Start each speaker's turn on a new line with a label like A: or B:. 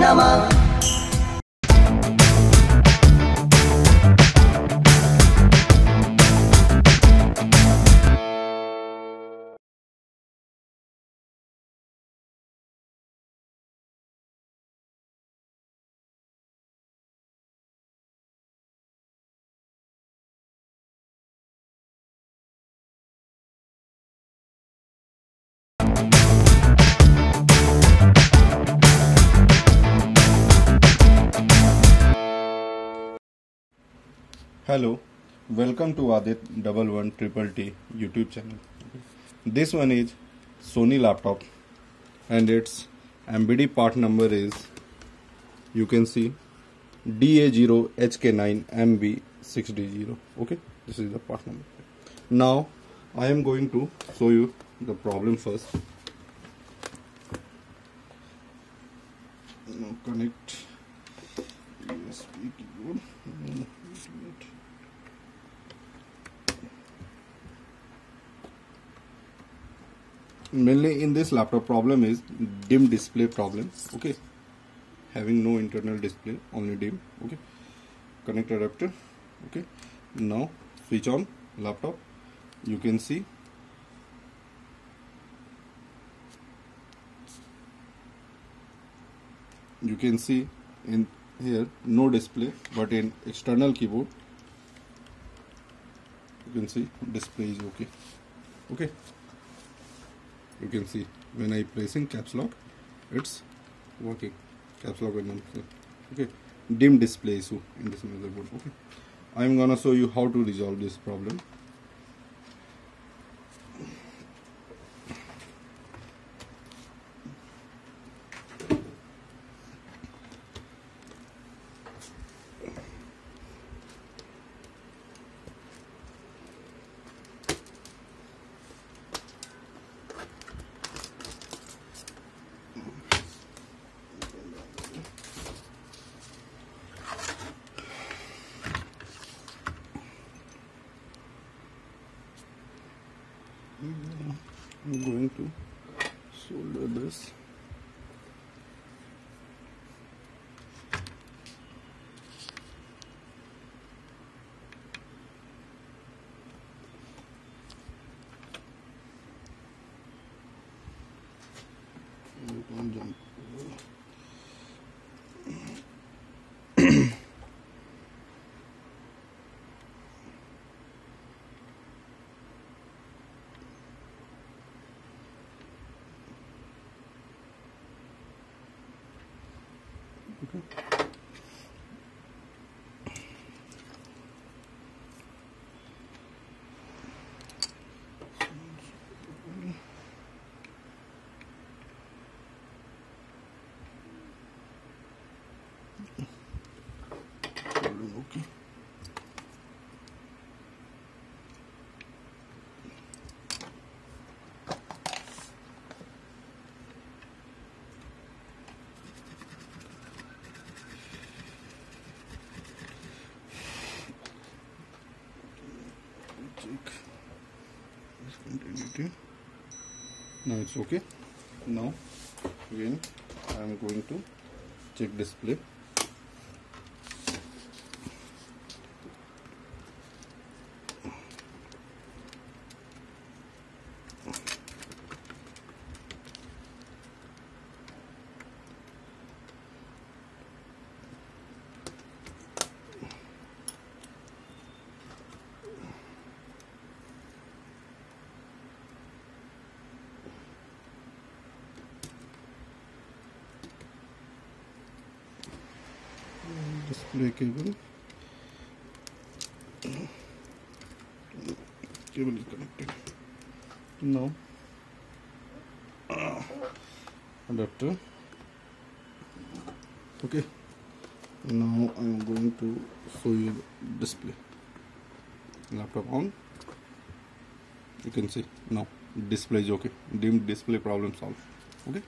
A: Namah.
B: Hello, welcome to Adit 11T YouTube channel. This one is Sony laptop and its MBD part number is, you can see, DA0HK9MB6D0. Okay, this is the part number. Now I am going to show you the problem first. Now connect USB keyboard. Mainly in this laptop problem is dim display problem. Okay, having no internal display, only dim. Okay, connect adapter. Okay, now switch on laptop. You can see in here no display, but in external keyboard you can see display is okay. Okay, you can see when I pressing caps lock, it's working. Caps lock and okay, dim display issue in this motherboard. Okay, I'm gonna show you how to resolve this problem. I'm going to solder this. Don't jump. Okay. Okay. Check continuity. Now it's okay. Now again I am going to check display. Display cable is connected. Now adapter. Okay, now I am going to show you the display. Laptop on. You can see now display is okay. Dim display problem solved. Okay.